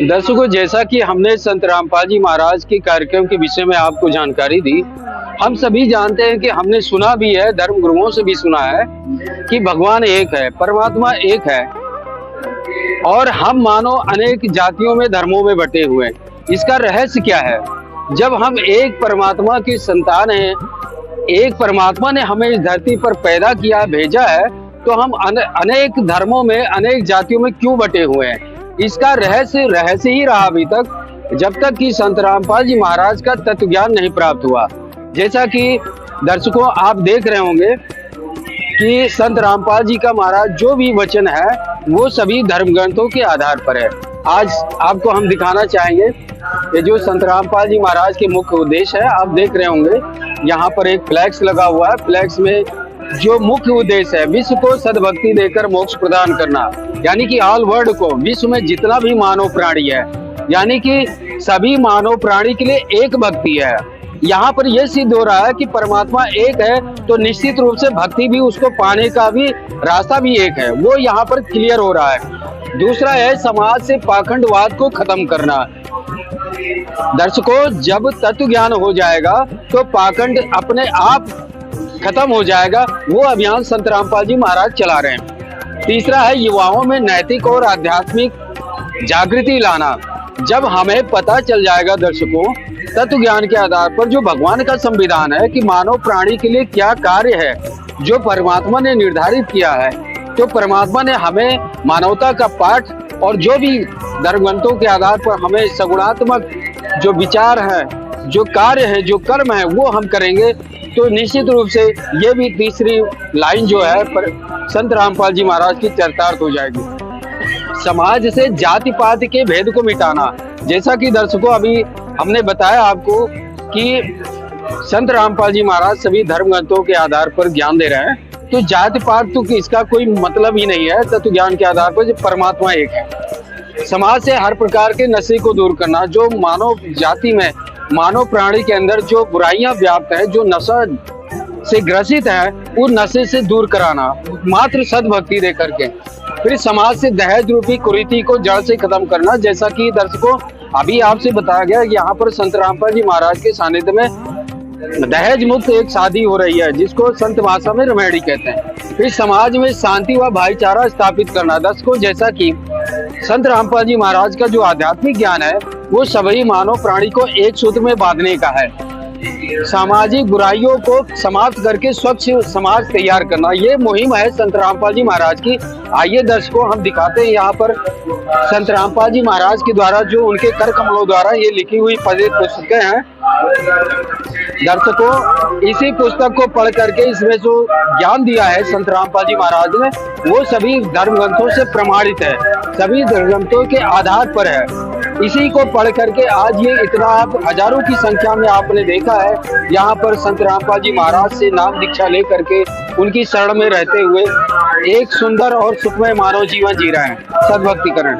दर्शकों, जैसा कि हमने संत रामपाल जी महाराज के कार्यक्रम के विषय में आपको जानकारी दी, हम सभी जानते हैं कि हमने सुना भी है, धर्म गुरुओं से भी सुना है कि भगवान एक है, परमात्मा एक है और हम मानो अनेक जातियों में, धर्मों में बटे हुए हैं। इसका रहस्य क्या है? जब हम एक परमात्मा की संतान हैं, एक परमात्मा ने हमें इस धरती पर पैदा किया, भेजा है, तो हम अनेक धर्मों में, अनेक जातियों में क्यों बटे हुए हैं? इसका रहस्य ही रहा अभी तक, जब तक कि संत रामपाल जी महाराज का तत्व ज्ञान नहीं प्राप्त हुआ। जैसा कि दर्शकों आप देख रहे होंगे कि संत रामपाल जी का महाराज जो भी वचन है वो सभी धर्म ग्रंथों के आधार पर है। आज आपको हम दिखाना चाहेंगे कि जो संत रामपाल जी महाराज के मुख्य उद्देश्य है, आप देख रहे होंगे यहाँ पर एक फ्लैक्स लगा हुआ है। फ्लैक्स में जो मुख्य उद्देश्य है, विश्व को सद्भक्ति देकर मोक्ष प्रदान करना, यानी कि ऑल वर्ल्ड को, विश्व में जितना भी मानव प्राणी है, यानी कि सभी मानव प्राणी के लिए एक भक्ति है। यहाँ पर यह सिद्ध हो रहा है कि परमात्मा एक है, तो निश्चित रूप से भक्ति भी, उसको पाने का भी रास्ता भी एक है, वो यहाँ पर क्लियर हो रहा है। दूसरा है समाज से पाखंडवाद को खत्म करना। दर्शकों, जब तत्व ज्ञान हो जाएगा तो पाखंड अपने आप खत्म हो जाएगा। वो अभियान संत रामपाल जी महाराज चला रहे हैं। तीसरा है युवाओं में नैतिक और आध्यात्मिक जागृति लाना। जब हमें पता चल जाएगा दर्शकों, तत्व ज्ञान के आधार पर, जो भगवान का संविधान है कि मानव प्राणी के लिए क्या कार्य है, जो परमात्मा ने निर्धारित किया है, तो परमात्मा ने हमें मानवता का पाठ और जो भी धर्म ग्रंथों के आधार पर हमें सगुणात्मक जो विचार है, जो कार्य है, जो कर्म है, वो हम करेंगे, तो निश्चित रूप से ये भी तीसरी लाइन जो है पर संत रामपाल जी महाराज की चरितार्थ हो जाएगी। समाज से जाति पाति के भेद को मिटाना। जैसा कि दर्शकों अभी हमने बताया आपको कि संत रामपाल जी महाराज सभी धर्म ग्रंथों के आधार पर ज्ञान दे रहे हैं, तो जाति पात तो इसका कोई मतलब ही नहीं है। तत्व ज्ञान के आधार पर जो परमात्मा एक है। समाज से हर प्रकार के नशे को दूर करना। जो मानव जाति में, मानव प्राणी के अंदर जो बुराइयां व्याप्त है, जो नशा से ग्रसित है, उन नशे से दूर कराना मात्र सद्भक्ति दे करके। फिर समाज से दहेज रूपी कुरीति को जड़ से खत्म करना। जैसा कि दर्शकों अभी आपसे बताया गया कि यहाँ पर संत रामपाल जी महाराज के सानिध्य में दहेज मुक्त एक शादी हो रही है, जिसको संत भाषा में रमेड़ी कहते हैं। फिर समाज में शांति व भाईचारा स्थापित करना। दर्शकों, जैसा कि संत रामपाल जी महाराज का जो आध्यात्मिक ज्ञान है वो सभी मानव प्राणी को एक सूत्र में बांधने का है। सामाजिक बुराइयों को समाप्त करके स्वच्छ समाज तैयार करना, ये मुहिम है संत रामपाल जी महाराज की। आइए दर्शकों हम दिखाते हैं यहाँ पर संत रामपाल जी महाराज के द्वारा, जो उनके कर कमलों द्वारा ये लिखी हुई पुस्तकें हैं। दर्शकों, इसी पुस्तक को पढ़ करके इसमें जो ज्ञान दिया है संत रामपाल जी महाराज ने, वो सभी धर्म ग्रंथों से प्रमाणित है, सभी धर्म ग्रंथों के आधार पर है। इसी को पढ़ करके आज ये इतना हजारों की संख्या में आपने देखा है यहाँ पर संत रामपाल जी महाराज से नाम दीक्षा ले करके उनकी शरण में रहते हुए एक सुंदर और सुखमय मानव जीवन जी रहे हैं, सद्भक्तिकरण।